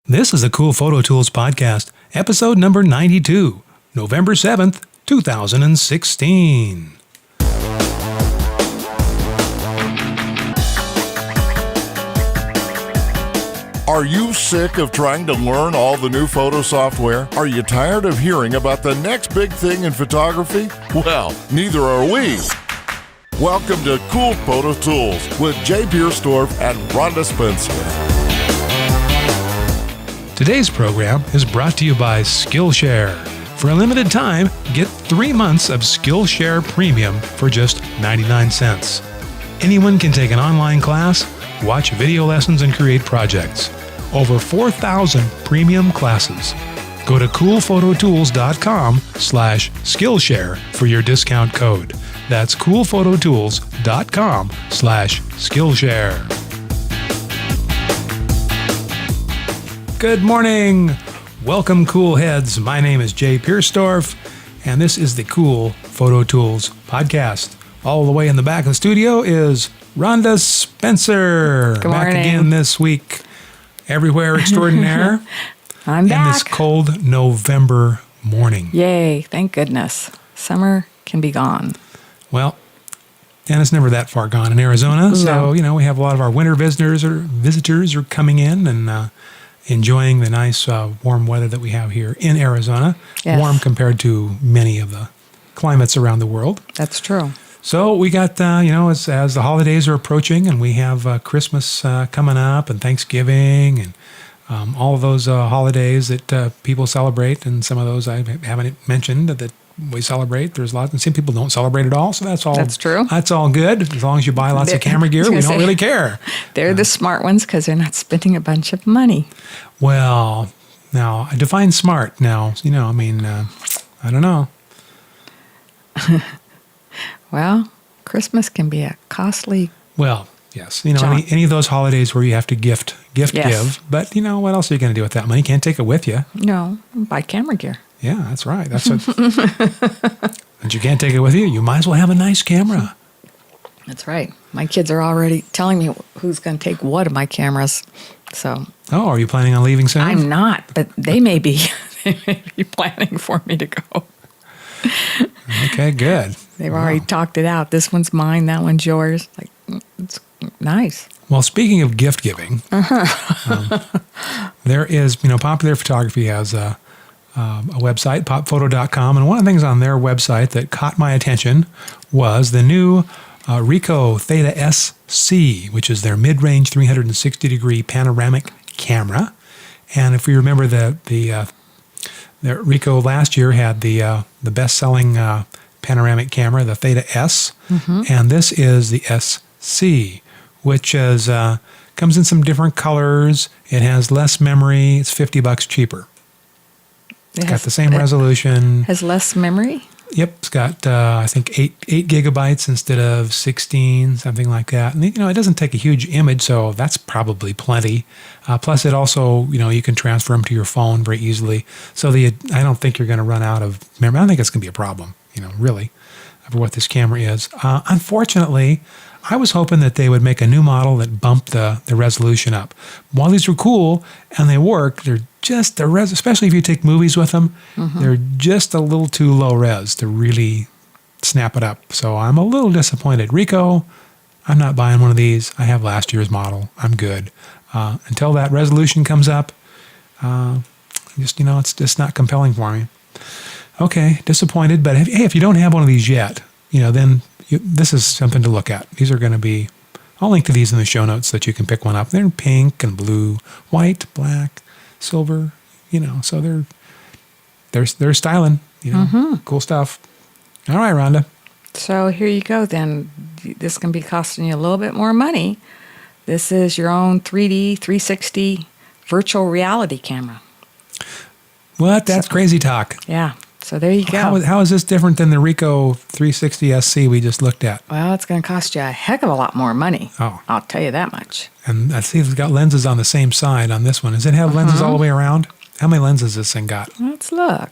This is the Cool Photo Tools Podcast, episode number 92, November 7th, 2016. Are you sick of trying to learn all the new photo software? Are you tired of hearing about the next big thing in photography? Well, neither are we. Welcome to Cool Photo Tools with Jay Pierstorff and Rhonda Spencer. Today's program is brought to you by Skillshare. For a limited time, get 3 months of Skillshare Premium for just 99 cents. Anyone can take an online class, watch video lessons, and create projects. Over 4,000 premium classes. Go to coolphototools.com/Skillshare for your discount code. That's coolphototools.com/Skillshare. Good morning. Welcome, cool heads. My name is Jay Pierstorff, and this is the Cool Photo Tools Podcast. All the way in the back of the studio is Rhonda Spencer. Good morning. Back again this week. Everywhere extraordinaire. I'm back. And this cold November morning. Yay, thank goodness. Summer can be gone. Well, and it's never that far gone in Arizona. No. So, we have a lot of our winter visitors are coming in and enjoying the nice warm weather that we have here in Arizona. Yes. Warm compared to many of the climates around the world. That's true. So we got, as the holidays are approaching and we have Christmas coming up and Thanksgiving and all of those holidays that people celebrate, and some of those I haven't mentioned that we celebrate. There's a lot, and some people don't celebrate at all, so that's all. That's true. That's all good. As long as you buy lots of camera gear, we don't really care. They're the smart ones because they're not spending a bunch of money. Well, now, I define smart now. I don't know. Well, Christmas can be a costly. Well, yes. Any of those holidays where you have to gift Yes. give. But, what else are you going to do with that money? You can't take it with you. No, buy camera gear. Yeah, that's right. That's what. And you can't take it with you. You might as well have a nice camera. That's right. My kids are already telling me who's going to take what of my cameras. So. Oh, are you planning on leaving soon? I'm not, but they may be. They may be planning for me to go. Okay, good. They've already talked it out. This one's mine. That one's yours. Like, it's nice. Well, speaking of gift giving, there is, Popular Photography has a website, popphoto.com, and one of the things on their website that caught my attention was the new Ricoh Theta SC, which is their mid-range 360-degree panoramic camera. And if you remember, the Ricoh last year had the best-selling panoramic camera, the Theta S, and this is the SC, which is comes in some different colors. It has less memory. It's $50 cheaper. It's got the same resolution. Has less memory? Yep, it's got I think 8 gigabytes instead of 16, something like that. And it doesn't take a huge image, so that's probably plenty. Plus, it also you can transfer them to your phone very easily. So I don't think you're going to run out of memory. I don't think it's going to be a problem. Really, for what this camera is. Unfortunately, I was hoping that they would make a new model that bumped the resolution up. While these were cool and they work, they're just especially if you take movies with them, they're just a little too low res to really snap it up. So I'm a little disappointed. Ricoh, I'm not buying one of these. I have last year's model. I'm good. Until that resolution comes up, it's just not compelling for me. Okay, disappointed. But if you don't have one of these yet, then this is something to look at. These are going to be, I'll link to these in the show notes so that you can pick one up. They're pink and blue, white, black, silver, so they're styling, cool stuff. All right, Rhonda. So here you go then. This can be costing you a little bit more money. This is your own 3D, 360 virtual reality camera. What? That's crazy talk. Yeah. So there you go. How is this different than the Ricoh 360 SC we just looked at? Well, it's going to cost you a heck of a lot more money. Oh. I'll tell you that much. And I see it's got lenses on the same side on this one. Does it have lenses all the way around? How many lenses this thing got? Let's look.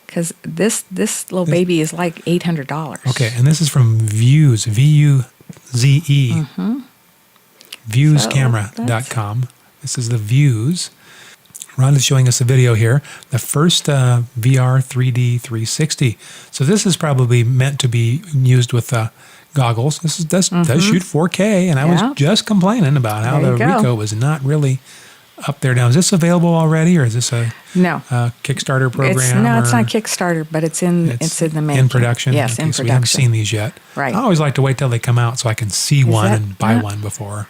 Because this little baby is like $800. Okay, and this is from Views, VUZE. viewscamera.com. This is the Views. Rhonda's showing us a video here. The first VR 3D 360. So this is probably meant to be used with goggles. This does shoot 4K, and I was just complaining about how the Ricoh was not really up there. Now, is this available already, or is this a Kickstarter program? It's not Kickstarter, but it's in the making. In production? Yes, okay, in so production. we haven't seen these yet. Right. I always like to wait till they come out so I can see one and buy one before.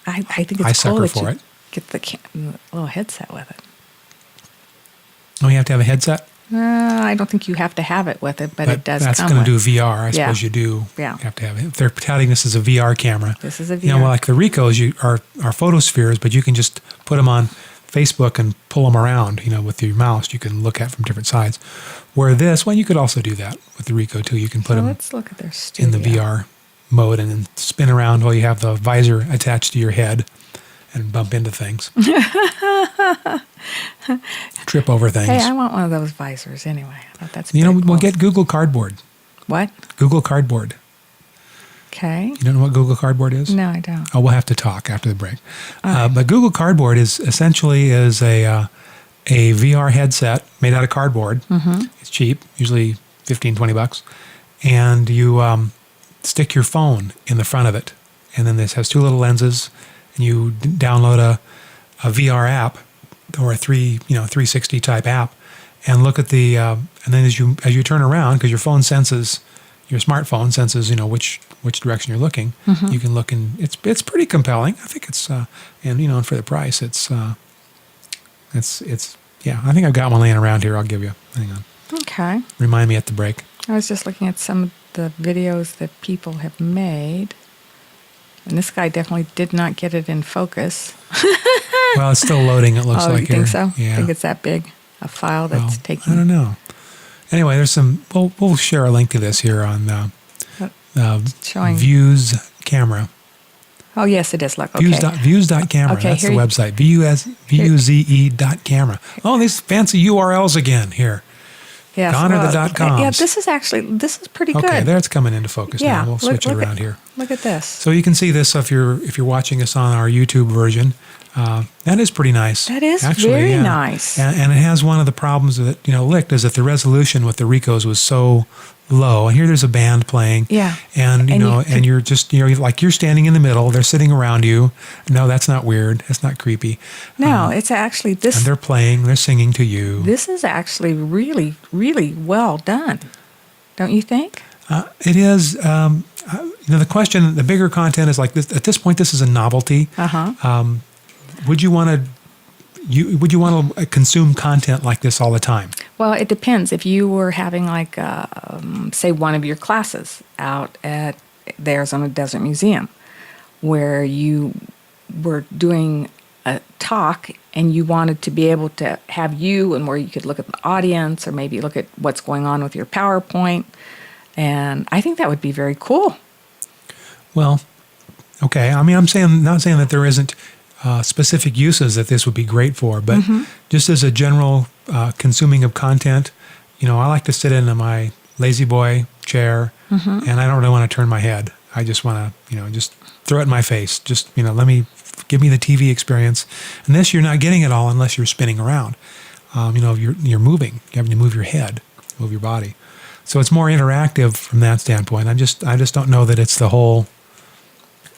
I think it's I cool sucker that for you it. get the little headset with it. Oh, you have to have a headset? I don't think you have to have it with it, but it does that's come going to do with. VR. I suppose you do Yeah. have to have it. If they're touting this as a VR camera. This is a VR. You know, like the Ricohs are photospheres, but you can just put them on Facebook and pull them around, with your mouse. You can look at from different sides. Where this, you could also do that with the Ricoh too. You can put them let's look at their studio. in the VR mode and then spin around while you have the visor attached to your head and bump into things. Trip over things. Hey, I want one of those visors anyway. I thought that's pretty we'll cool. get Google Cardboard. What? Google Cardboard. Okay. You don't know what Google Cardboard is? No, I don't. Oh, we'll have to talk after the break. But Google Cardboard is essentially a VR headset made out of cardboard. Mm-hmm. It's cheap, usually $15-$20, and you stick your phone in the front of it, and then this has two little lenses, and you download a VR app or a 360 type app, and look at the and then as you turn around, because your smartphone senses which direction you're looking. Mm-hmm. You can look, and it's pretty compelling. I think it's and for the price, it's I think I've got one laying around here. I'll give you. Hang on. Okay. Remind me at the break. I was just looking at some of the videos that people have made, and this guy definitely did not get it in focus. Well, it's still loading. It looks like you think here. so? Yeah. I think it's that big a file that's taking. I don't know. Anyway, there's some. We'll share a link to this here on showing Views Camera. Oh yes, it is. Look, okay. Views.camera. Okay, That's the here website. VUZE.camera. Oh, these fancy URLs again here. Yes, Gone are the .coms. Yeah, this is pretty good. Okay, there it's coming into focus now. We'll switch it around here. Look at this. So you can see this if you're watching us on our YouTube version. That is pretty nice. That is actually, very nice. And it has one of the problems that licked is that the resolution with the Ricohs was so low. And here there's a band playing. Yeah. And you're standing in the middle. They're sitting around you. No, that's not weird. That's not creepy. No, it's actually this. And they're playing. They're singing to you. This is actually really, really well done. Don't you think? It is. The question, the bigger content is like this. At this point, this is a novelty. Uh-huh. Would you want to consume content like this all the time? Well, it depends. If you were having say one of your classes out at the Arizona Desert Museum, where you were doing a talk and you wanted to be able to have and where you could look at the audience or maybe look at what's going on with your PowerPoint, and I think that would be very cool. Well, okay. I mean, not saying that there isn't specific uses that this would be great for, but just as a general consuming of content, I like to sit in my lazy boy chair, and I don't really want to turn my head. I just want to, just throw it in my face. Just, give me the TV experience. And this, you're not getting it all unless you're spinning around. You're moving. You have to move your head, move your body. So it's more interactive from that standpoint. I just don't know that it's the whole.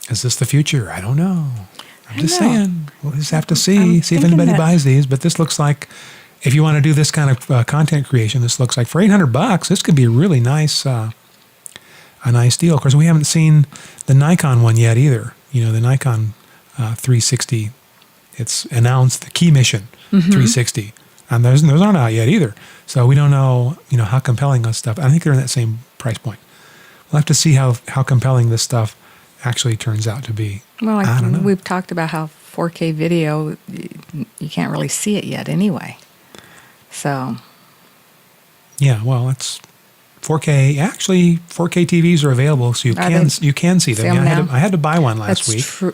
Is this the future? I don't know. I'm just saying. We'll just have to see if anybody buys these. But this looks like, if you want to do this kind of content creation, this looks like for $800, this could be a really nice, a nice deal. Of course, we haven't seen the Nikon one yet either. The Nikon 360. It's announced the Key Mission 360, and those aren't out yet either. So we don't know, how compelling this stuff. I think they're in that same price point. We'll have to see how compelling this stuff actually turns out to be. Well, I don't know. We've talked about how 4K video, you can't really see it yet anyway. So. Yeah, well, it's 4K. Actually, 4K TVs are available, so you can see them. I had to buy one last week. True.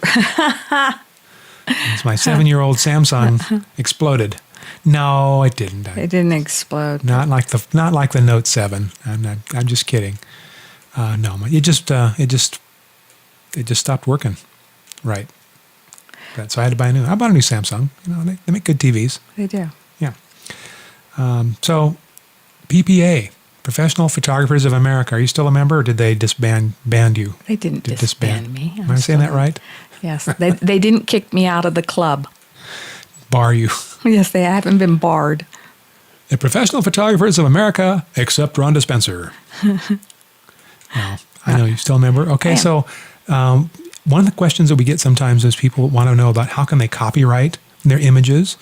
It's my 7-year-old Samsung exploded. No, it didn't. It didn't explode. Not like the Note 7. I'm just kidding. No, it just stopped working. Right. But, so I had to buy a new. I bought a new Samsung. You know, they make good TVs. They do. Yeah. So PPA, Professional Photographers of America. Are you still a member, or did they banned you? They didn't disband me. Am I saying that right? Yes. They didn't kick me out of the club. Bar you. Yes, they haven't been barred. The Professional Photographers of America, except Rhonda Spencer. Well, I know you're still a member. Okay, so one of the questions that we get sometimes is people want to know about how can they copyright their images,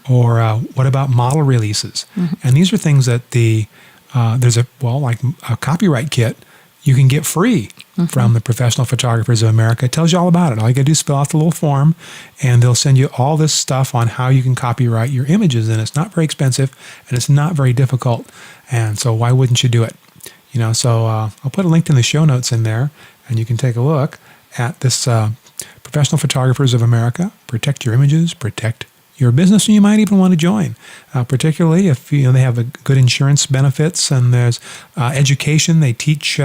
or what about model releases? And these are things that there's like a copyright kit you can get free from the Professional Photographers of America. It tells you all about it. All you got to do is fill out the little form, and they'll send you all this stuff on how you can copyright your images. And it's not very expensive, and it's not very difficult. And so why wouldn't you do it? You know, so I'll put a link in the show notes in there, and you can take a look at this Professional Photographers of America. Protect your images, protect your business, and you might even want to join, particularly if they have a good insurance benefits, and there's education. They teach.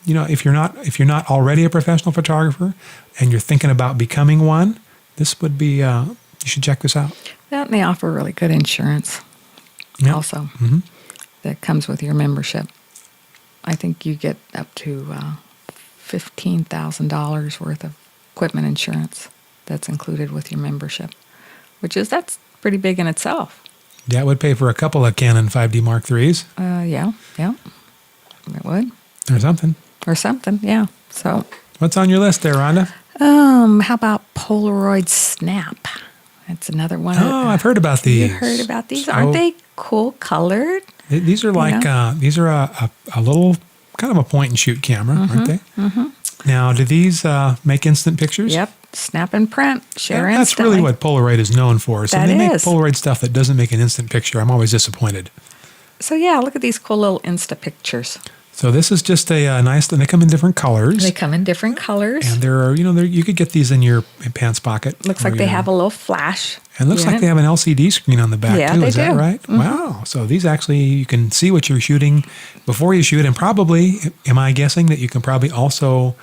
If you're not already a professional photographer and you're thinking about becoming one, this would be. You should check this out. Yeah, and they offer really good insurance. Yep. Also, that comes with your membership. I think you get up to $15,000 worth of equipment insurance that's included with your membership, that's pretty big in itself. That would pay for a couple of Canon 5D Mark IIIs. Yeah, it would. Or something. Yeah. So, what's on your list there, Rhonda? How about Polaroid Snap? That's another one. Oh, I've heard about these. You heard about these? Aren't they cool colored? These are like these are a little kind of a point and shoot camera, aren't they? Now, do these make instant pictures? Yep. Snap and print. Share instantly. That's really what Polaroid is known for. So they make Polaroid stuff that doesn't make an instant picture. I'm always disappointed. So yeah, look at these cool little Insta pictures. So this is just a nice. They come in different colors. They come in different colors. And there are, you could get these in your pants pocket. Looks like they have a little flash. And it looks like they have an LCD screen on the back too. Is that right? Mm-hmm. Wow. So these actually, you can see what you're shooting before you shoot, and probably, am I guessing that you can probably also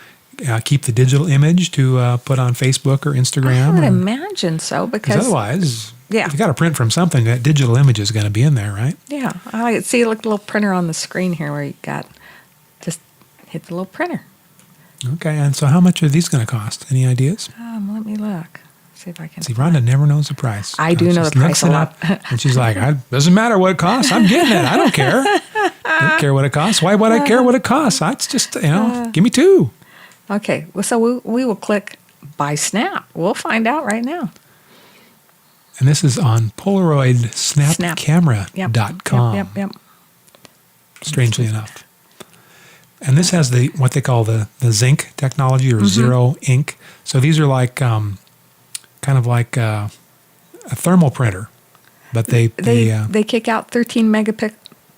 keep the digital image to put on Facebook or Instagram? I would imagine so, because otherwise, if you got to print from something, that digital image is going to be in there, right? Yeah. I see a little printer on the screen here where you got just hit the little printer. Okay. And so how much are these going to cost? Any ideas? Let me look. See if I can. See, Rhonda never knows the price. I do know the price a lot. And she's like, doesn't matter what it costs. I'm getting it. I don't care. I don't care what it costs. Why would I care what it costs? It's just, give me two. Okay. Well, so we will click Buy Snap. We'll find out right now. And this is on Polaroid SnapCamera.com. Yep. Strangely enough. And this has what they call the zinc technology, or zero ink. So these are like kind of like a thermal printer, but they kick out 13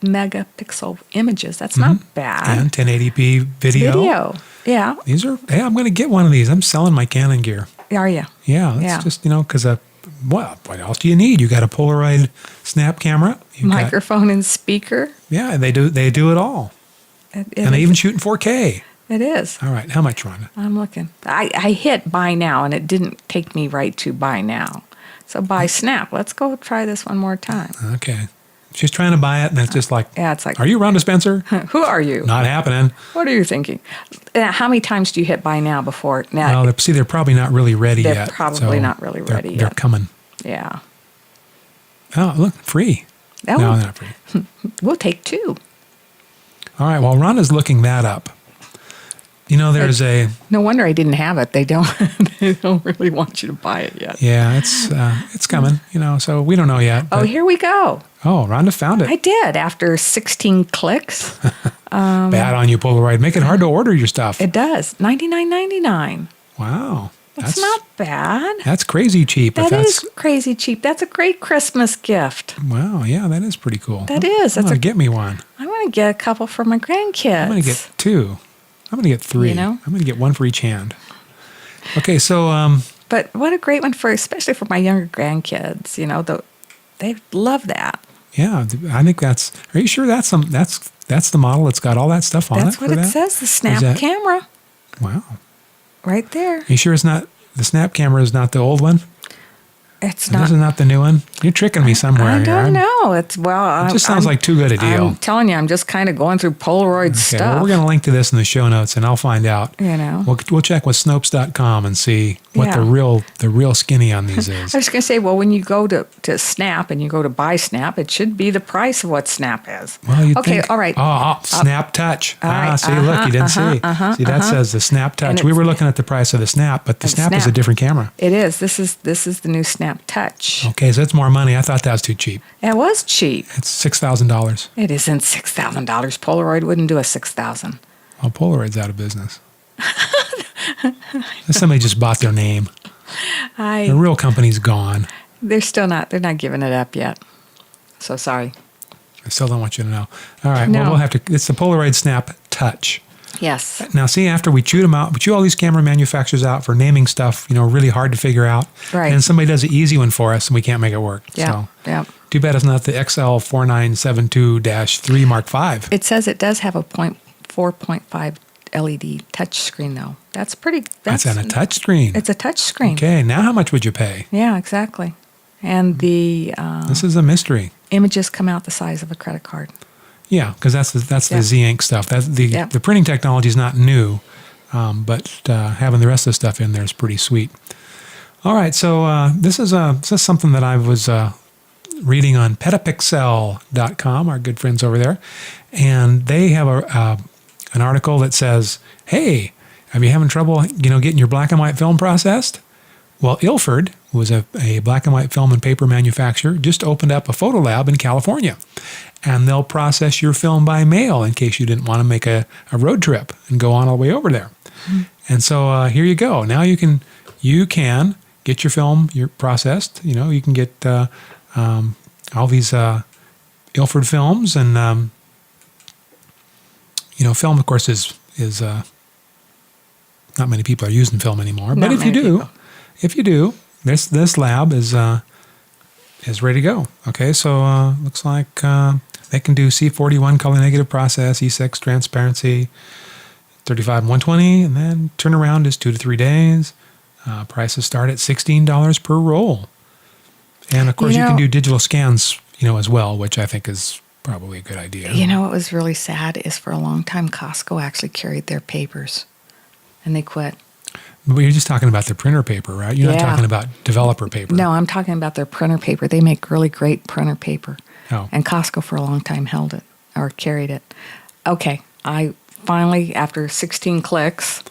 megapixel images. That's not bad. And 1080p video. Yeah. These are. Hey, I'm going to get one of these. I'm selling my Canon gear. Are you? Yeah. It's just because what else do you need? You got a Polaroid Snap camera, microphone and speaker. Yeah, they do it all. And they even shoot in 4K. It is. All right. How much, Rhonda? I'm looking. I hit buy now, and it didn't take me right to buy now. So buy Snap. Let's go try this one more time. Okay. She's trying to buy it, and it's just like, it's like, are you Rhonda Spencer? Who are you? Not happening. What are you thinking? How many times do you hit buy now before? Now, well, they're probably not really ready yet. They're probably not really ready yet. They're coming. Yeah. Oh, look, free. No, they're not free. We'll take two. All right. Well, Rhonda's looking that up. There's No wonder I didn't have it. They don't really want you to buy it yet. Yeah, it's coming. So we don't know yet. Oh, here we go. Oh, Rhonda found it. I did after 16 clicks. Bad on you, Polaroid. Make it hard to order your stuff. It does. $99.99. Wow. That's not bad. That's crazy cheap. That is crazy cheap. That's a great Christmas gift. Wow. Yeah, that is pretty cool. That is. I'm going to get me one. I'm going to get a couple for my grandkids. I'm going to get two. I'm going to get three. I'm going to get one for each hand. Okay, so... But what a great one especially for my younger grandkids. They love that. Yeah, I think that's... Are you sure that's the model that's got all that stuff on it? That's what it says, the Snap camera. Wow. Right there. Are you sure it's not the Snap camera is not the old one? It's And not. this is not the new one? You're tricking me somewhere I here. don't know. It just sounds like too good a deal. I'm telling you, I'm just kind of going through Polaroid Okay, stuff. well, we're going to link to this in the show notes, and I'll find out. You know. We'll check with Snopes.com and see what Yeah. the real skinny on these is. I was going to say, well, when you go to Snap and you go to buy Snap, it should be the price of what Snap is. Well, you okay, think, all right. SnapTouch. right, See, look, you didn't see. See, that says the SnapTouch. We were looking at the price of the Snap, but the Snap is a different camera. It is. This is the new SnapTouch. Okay, so it's more money. I thought that was too cheap. It was cheap. It's $6,000. It isn't $6,000. Polaroid wouldn't do a $6,000. Well, Polaroid's out of business. Somebody just bought their name. The real company's gone. They're still not. They're not giving it up yet. So sorry. I still don't want you to know. All right, No. well, we'll have to. It's the Polaroid Snap Touch. Yes. Now, see, after we chew all these camera manufacturers out for naming stuff, really hard to figure out. Right. And somebody does an easy one for us, and we can't make it work. Yeah. So, Yeah. too bad it's not the XL4972-3 Mark V. It says it does have a 4.5 LED touch screen, though. That's pretty. That's on a touch screen. It's a touch screen. Okay, now how much would you pay? Yeah, exactly. And the This is a mystery. images come out the size of a credit card. Yeah, because that's the Yeah. Z-Ink stuff. That's the Yeah. the printing technology is not new, but having the rest of the stuff in there is pretty sweet. All right, so this is something that I was reading on petapixel.com, our good friends over there, and they have an article that says, "Hey, are you having trouble, getting your black and white film processed?" Well, Ilford, who was a black and white film and paper manufacturer, just opened up a photo lab in California. And they'll process your film by mail in case you didn't want to make a road trip and go on all the way over there. Mm-hmm. And so here you go. Now you can get your film processed. You can get all these Ilford films. And, film, of course, is not many people are using film anymore. But if you do, this lab is ready to go. Okay, so looks like they can do C41 color negative process, E6 transparency, 35 and 120, and then turnaround is 2 to 3 days. Prices start at $16 per roll. And of course, you can do digital scans, as well, which I think is probably a good idea. What was really sad is for a long time, Costco actually carried their papers, and they quit. But you're just talking about the printer paper, right? You're not Yeah. talking about developer paper. No, I'm talking about their printer paper. They make really great printer paper. Oh. And Costco for a long time held it or carried it. Okay, I finally, after 16 clicks,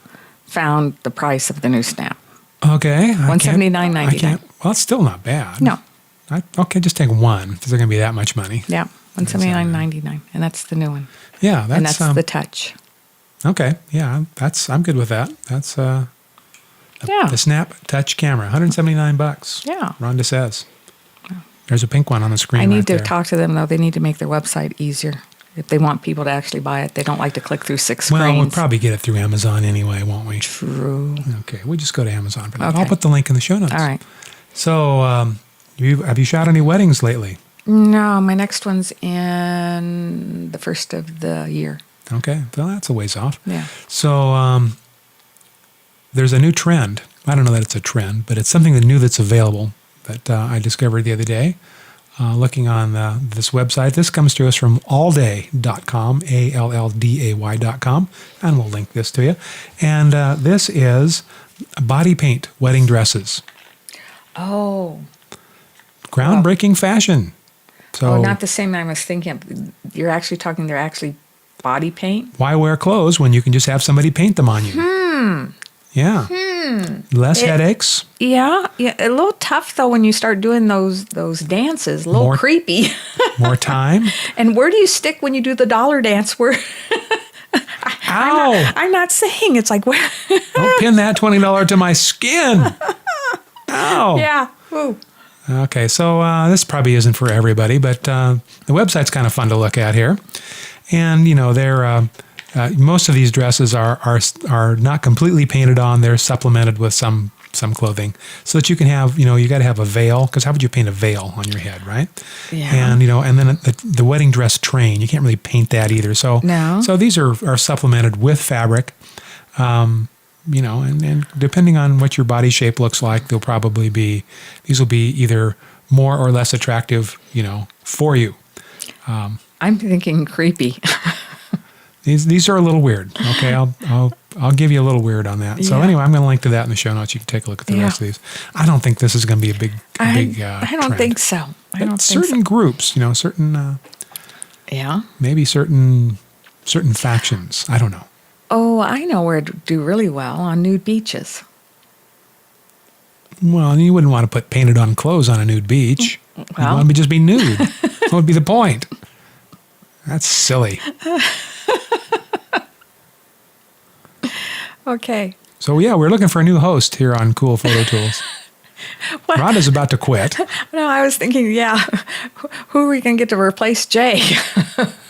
found the price of the new Snap. Okay. $179.99. Well, it's still not bad. No. Okay, just take one if they're going to be that much money. Yeah, $179.99, and that's the new one. Yeah, And that's the Touch. Okay, yeah, I'm good with that. That's the Snap Touch camera, $179. Yeah. Rhonda says. There's a pink one on the screen. I need right to there. talk to them, though. They need to make their website easier. If they want people to actually buy it, they don't like to click through 6 screens. Well, we'll probably get it through Amazon anyway, won't we? True. Okay, we'll just go to Amazon for that. Okay. I'll put the link in the show notes. All right. So, have you shot any weddings lately? No, my next one's in the first of the year. Okay, well, that's a ways off. Yeah. So, there's a new trend. I don't know that it's a trend, but it's something new that's available that I discovered the other day. Looking on this website. This comes to us from allday.com, ALLDAY.com, and we'll link this to you. And this is body paint wedding dresses. Oh. Groundbreaking fashion. So not the same I was thinking of. You're actually talking, they're actually body paint? why wear clothes when you can just have somebody paint them on you? Yeah. Less headaches. Yeah. A little tough, though, when you start doing those dances. A little More- creepy. More time. And where do you stick when you do the dollar dance? Where Ow! I'm not saying it's like where. Don't pin that $20 to my skin. Ow. Yeah. Ooh. Okay, so this probably isn't for everybody, but the website's kind of fun to look at here. And, they're most of these dresses are not completely painted on. They're supplemented with some clothing so that you can have, you got to have a veil, because how would you paint a veil on your head, right? Yeah. And, and then the wedding dress train, you can't really paint that either. So, No. so these are supplemented with fabric. and depending on what your body shape looks like, these will be either more or less attractive, for you. I'm thinking creepy. These are a little weird. Okay, I'll give you a little weird on that. So Yeah. anyway, I'm going to link to that in the show notes. You can take a look at the rest of these. I don't think this is going to be a big I don't trend. think so. I don't think certain so. groups, certain Yeah. maybe certain factions. I don't know. Oh, I know where to do really well, on nude beaches. Well, you wouldn't want to put painted on clothes on a nude beach. You Well. want to just be nude. What would be the point? That's silly. Okay. So yeah, we're looking for a new host here on Cool Photo Tools. Rhonda's about to quit. No, I was thinking, yeah, who are we going to get to replace Jay?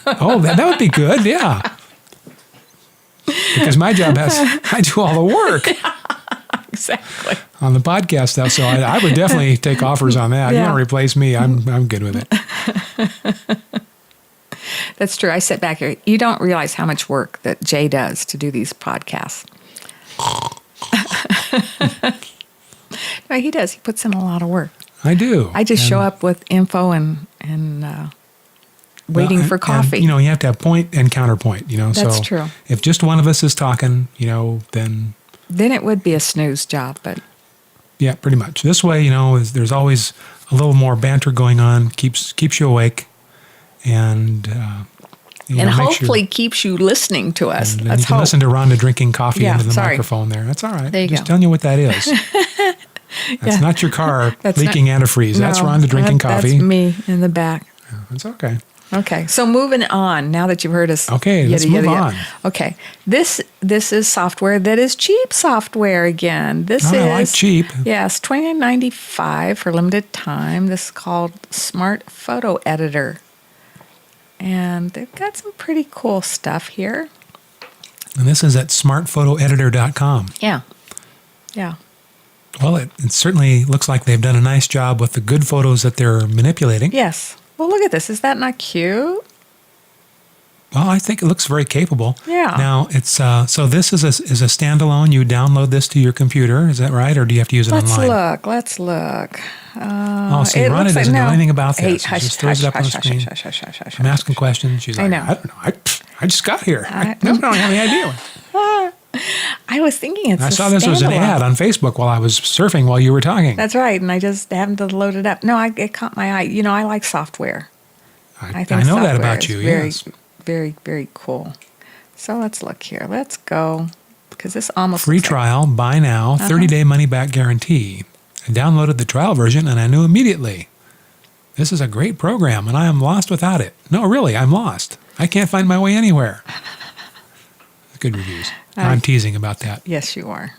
Oh, that would be good. Yeah. Because my job I do all the work Exactly. on the podcast stuff. So I would definitely take offers on that. You Yeah. want to replace me? I'm good with it. That's true. I sit back here. You don't realize how much work that Jay does to do these podcasts. No, he does. He puts in a lot of work. I do. I just And- show up with info and waiting well, for and, coffee. you have to have point and counterpoint. That's so true. If just one of us is talking, then Then it would be a snooze job, but yeah, pretty much. This way, there's always a little more banter going on. Keeps you awake, and make hopefully sure, keeps you listening to us. and then Let's you can hope. listen to Rhonda drinking coffee Yeah, into the sorry. microphone there. That's all right. There you Just go. telling you what that is. That's Yeah. not your car That's leaking antifreeze. That's No, Rhonda drinking coffee. That's me in the back. It's okay. Okay, so moving on. Now that you've heard us, Okay, let's move on. Okay, this is software that is cheap software again. This Oh, is I like cheap. Yes, $29.95 for limited time. This is called Smart Photo Editor, and they've got some pretty cool stuff here. And this is at smartphotoeditor.com. Yeah, yeah. Well, it certainly looks like they've done a nice job with the good photos that they're manipulating. Yes. Well, look at this. Is that not cute? Well, I think it looks very capable. Yeah. Now it's so this is a standalone. You download this to your computer, is that right, or do you have to use it online? Let's look. Oh, see, It Rhonda looks like- doesn't know no. anything about Hey, this. She hush, just throws it up on the hush, screen. hush, hush, hush, hush, I'm hush. asking questions. She's like, I know. I don't know. I just got here. I I- don't have any idea. I was thinking it's I a saw this was an standalone. ad on Facebook while I was surfing while you were talking. That's right, and I just happened to load it up. No, it caught my eye. I like software. I think know that software about is you. Very, Yes. very, very cool. So let's look here. Let's go, because this almost Free looks like- trial, buy now, 30-day money-back guarantee. I downloaded the trial version and I knew immediately. This is a great program and I am lost without it. No, really, I'm lost. I can't find my way anywhere. Good reviews. I'm teasing about that. Yes, you are.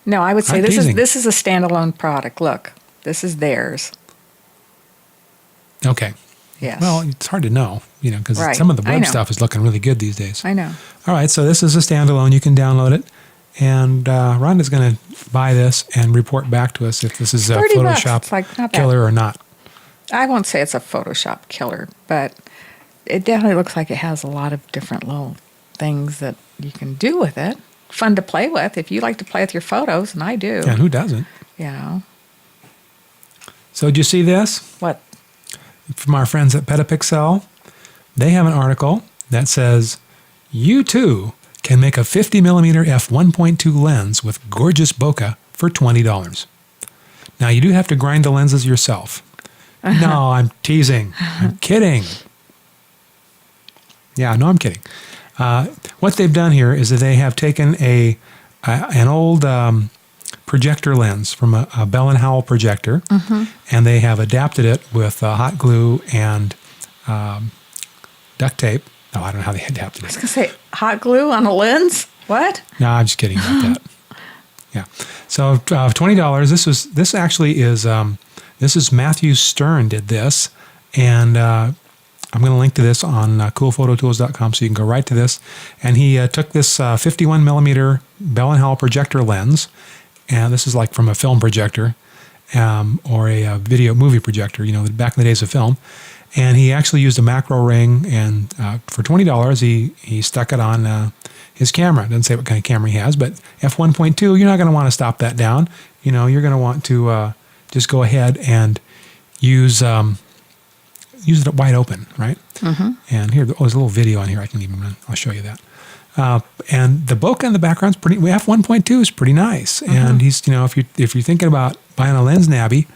No, I would say I'm teasing. this is a standalone product. Look, this is theirs. Okay. Yes. Well, it's hard to know, because Right. some of the I web know. stuff is looking really good these days. I know. All right, so this is a standalone. You can download it. And Rhonda's going to buy this and report back to us if this is a $30. Photoshop It's like, not bad. killer or not. I won't say it's a Photoshop killer, but it definitely looks like it has a lot of different little things that you can do with it. Fun to play with if you like to play with your photos, and I do. And who doesn't? So did you see this? What? From our friends at Petapixel. They have an article that says, you too can make a 50mm f1.2 lens with gorgeous bokeh for $20. Now, you do have to grind the lenses yourself. No, I'm teasing. I'm kidding. Yeah, no, I'm kidding. What they've done here is that they have taken an old projector lens from a Bell & Howell projector, and they have adapted it with hot glue and duct tape. No, I don't know how they adapted I was it. going to say hot glue on a lens? What? No, I'm just kidding about that. Yeah. So $20. This actually is Matthew Stern did this, and I'm going to link to this on coolphototools.com so you can go right to this. And he took this 51mm Bell & Howell projector lens, and this is like from a film projector or a movie projector, back in the days of film. And he actually used a macro ring, and for $20, he stuck it on his camera. It doesn't say what kind of camera he has, but f1.2, you're not going to want to stop that down. You're going to want to just go ahead and use it wide open, right? Mm-hmm. And here, there's a little video on here I can even run. I'll show you that. And the bokeh in the background's pretty. f1.2 is pretty nice. Mm-hmm. And he's, if you're thinking about buying a lens nabby,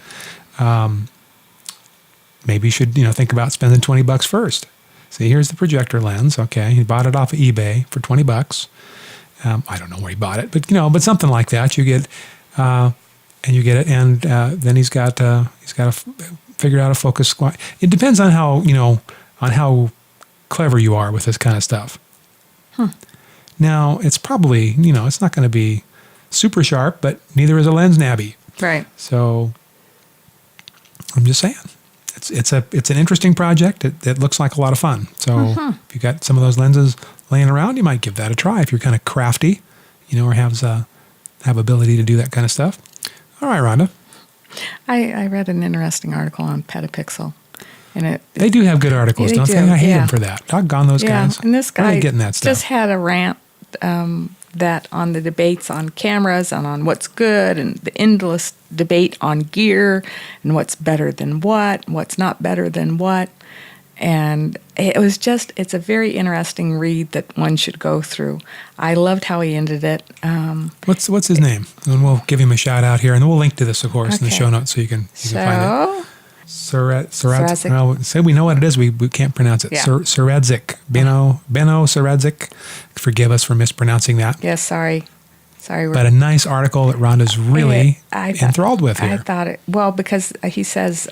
maybe you should, think about spending $20 first. See, here's the projector lens. Okay, he bought it off of eBay for $20. I don't know where he bought it, but something like that. You get, and then he's got to figure out a focus squat. It depends on how clever you are with this kind of stuff. Now, it's probably, it's not going to be super sharp, but neither is a lens nabby. Right. So I'm just saying, it's an interesting project. It looks like a lot of fun. So if you got some of those lenses laying around, you might give that a try if you're kind of crafty, or have ability to do that kind of stuff. All right, Rhonda. I read an interesting article on Petapixel. And they do have good articles, don't they? I hate them for that. Doggone those guys. And this guy getting that stuff? just had a rant that on the debates on cameras and on what's good and the endless debate on gear and what's better than what's not better than what. And it's a very interesting read that one should go through. I loved how he ended it. What's his name? And we'll give him a shout out here, and then we'll link to this, of course, in the show notes so you can find it. Saradzik. Well, say we know what it is. We can't pronounce it. Yeah. Saradzik. Beno Saradzik. Forgive us for mispronouncing that. Yes, sorry. But a nice article that Rhonda's really enthralled with here. I thought it, because he says,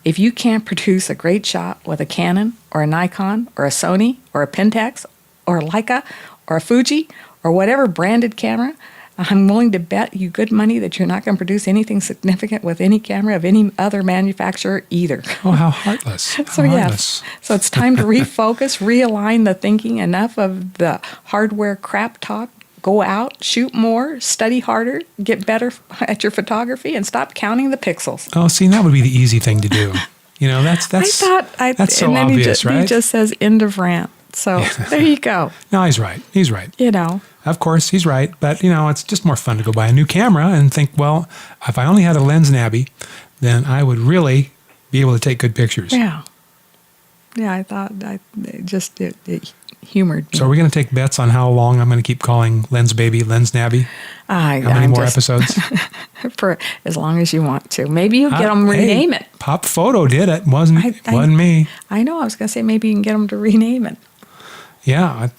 if you can't produce a great shot with a Canon or a Nikon or a Sony or a Pentax or a Leica or a Fuji or whatever branded camera, I'm willing to bet you good money that you're not going to produce anything significant with any camera of any other manufacturer either. Oh, how heartless. Yes. So it's time to refocus, realign the thinking, enough of the hardware crap talk. Go out, shoot more, study harder, get better at your photography, and stop counting the pixels. Oh, see, that would be the easy thing to do. That's that's so obvious, right? He just says end of rant. So there you go. No, he's right. Of course, he's right. But, it's just more fun to go buy a new camera and think, well, if I only had a lens nabby, then I would really be able to take good pictures. Yeah. Yeah, I thought it humored me. So are we going to take bets on how long I'm going to keep calling Lens Baby Lens Nabby? How many more episodes? For as long as you want to. Maybe you get them rename it. Pop Photo did it. Wasn't me. I know. I was going to say maybe you can get them to rename it. Yeah,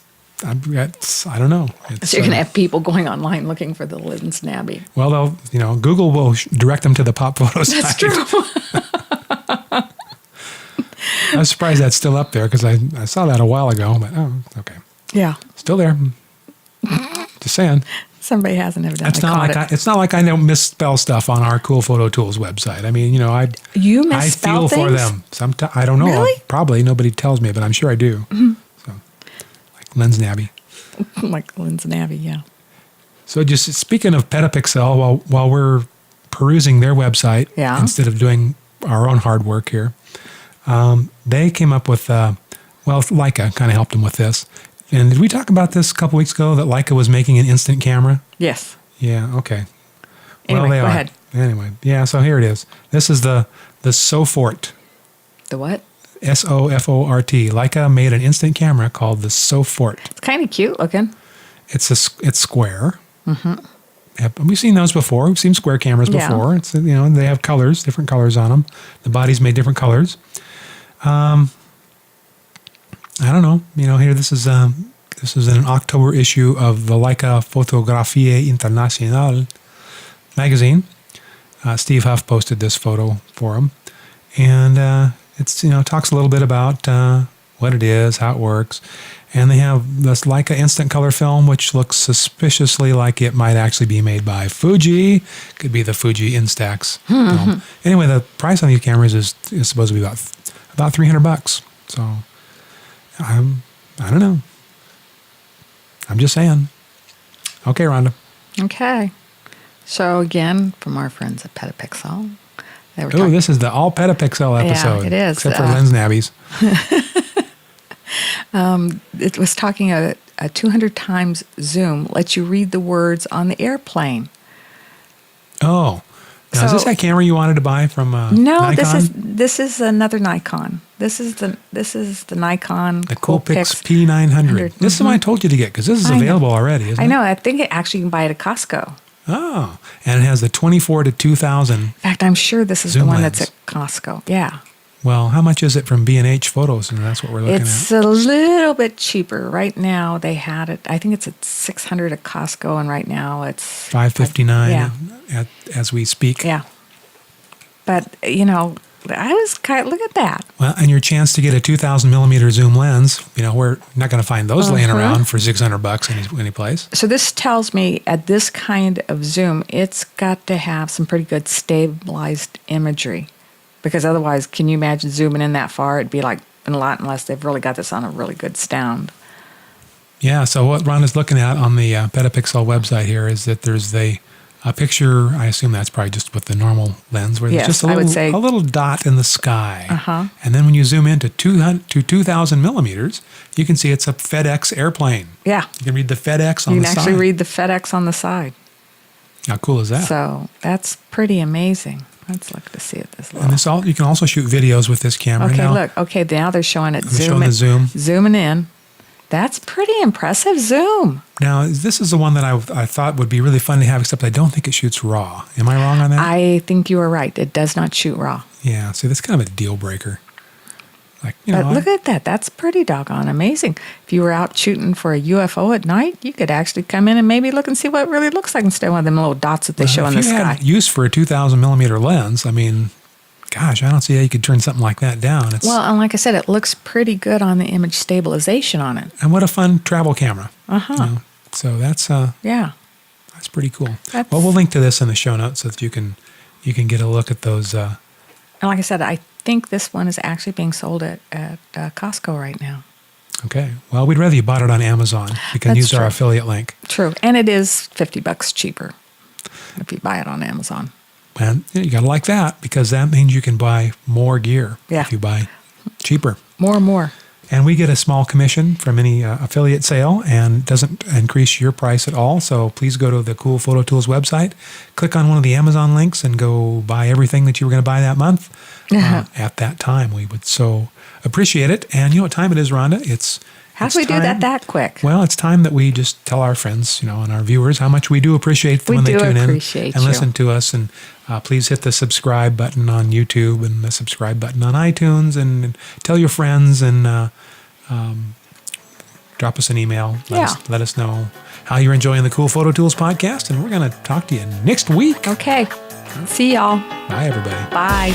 I don't know. So you're going to have people going online looking for the lens nabby. Well, Google will direct them to the Pop Photo site. That's true. I was surprised that's still up there because I saw that a while ago, but okay. Yeah. Still there. Just saying. Somebody hasn't evidently It's not like I don't misspell stuff on our Cool Photo Tools website. I mean, you misspell I feel for them. Sometimes I don't know. Really? Probably nobody tells me, but I'm sure I do. Mm-hmm. So, like lens nabby. Like lens nabby, yeah. So just speaking of Petapixel, while we're perusing their website instead of doing our own hard work here, they came up with, Leica kind of helped them with this. And did we talk about this a couple weeks ago, that Leica was making an instant camera? Yes. Yeah, okay. Anyway, go ahead. Anyway, yeah, so here it is. This is the Sofort. The what? Sofort. Leica made an instant camera called the Sofort. It's kind of cute looking. It's square. Mm-hmm. We've seen those before. We've seen square cameras before. It's they have colors, different colors on them. The body's made different colors. I don't know. Here this is an October issue of the Leica Fotografie Internationale magazine. Steve Huff posted this photo for him, and it's talks a little bit about what it is, how it works, and they have this Leica instant color film, which looks suspiciously like it might actually be made by Fuji. Could be the Fuji Instax film. Anyway, the price on these cameras is supposed to be about $300. So. I don't know. I'm just saying. Okay, Rhonda. Okay. So again, from our friends at Petapixel. This is the all Petapixel episode. Yeah, it is. Except for lens nabbies. It was talking a 200 times zoom lets you read the words on the airplane. Oh. Now, is this So- that camera you wanted to buy from No, Nikon? this is another Nikon. This is the Nikon The Coolpix P900. This is the one I told you to get because this is I know. available already, isn't I it? know. I think it actually you can buy it at Costco. Oh, and it has the 24 to 2000. In fact, I'm sure this is Zoom the one lens. that's at Costco. Yeah. Well, how much is it from B&H Photos? And that's what we're looking It's at. a little bit cheaper. Right now, they had it, I think it's at $600 at Costco, and right now it's $559 Yeah. as we speak. Yeah. But, I was look at that. Well, and your chance to get a 2000 millimeter zoom lens, we're not going to find those laying around for $600 any place. So this tells me at this kind of zoom, it's got to have some pretty good stabilized imagery. Because otherwise, can you imagine zooming in that far? It'd be like a lot unless they've really got this on a really good stand. Yeah, so what Ron is looking at on the Petapixel website here is that there's a picture, I assume that's probably just with the normal lens, where there's Yes, just I would say- a little dot in the sky. Uh-huh. And then when you zoom into 2000 millimeters, you can see it's a FedEx airplane. Yeah. You can read the FedEx on You the can side. actually read the FedEx on the side. How cool is that? So that's pretty amazing. Let's look to see at this And little. you can also shoot videos with this camera. Okay, now. look. Okay, now they're showing it They're showing the zoom. zooming in. That's pretty impressive zoom. Now, this is the one that I thought would be really fun to have, except I don't think it shoots RAW. Am I wrong on that? I think you are right. It does not shoot RAW. Yeah, see, that's kind of a deal breaker. Like, But look at that. That's pretty doggone amazing. If you were out shooting for a UFO at night, you could actually come in and maybe look and see what it really looks like instead of one of them little dots that they show in the if you sky. had use for a 2000 millimeter lens, I mean, gosh, I don't see how you could turn something like that down. Well, and like I said, it looks pretty good on the image stabilization on it. And what a fun travel camera. Uh-huh. So that's Yeah. that's pretty cool. That's- Well, we'll link to this in the show notes so that you can get a look at those. And like I said, I think this one is actually being sold at Costco right now. Okay. Well, we'd rather you bought it on Amazon. You can That's use our true. affiliate link. True. And it is $50 cheaper if you buy it on Amazon. And you got to like that because that means you can buy more gear Yeah. if you buy cheaper. More and more. And we get a small commission from any affiliate sale and doesn't increase your price at all. So please go to the Cool Photo Tools website, click on one of the Amazon links, and go buy everything that you were going to buy that month at that time. We would so appreciate it. And you know what time it is, Rhonda? How it's do we do time- that quick? Well, it's time that we just tell our friends, and our viewers how much we do appreciate them We when they do tune in appreciate and you. listen to us. And please hit the subscribe button on YouTube and the subscribe button on iTunes, and tell your friends and drop us an email. Let us know how you're enjoying the Cool Photo Tools podcast, and we're going to talk to you next week. Okay. See y'all. Bye, everybody. Bye.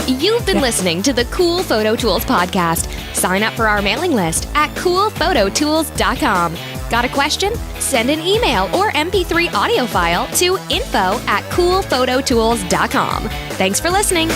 You've been listening to the Cool Photo Tools podcast. Sign up for our mailing list at coolphototools.com. Got a question? Send an email or MP3 audio file to info@coolphototools.com. Thanks for listening.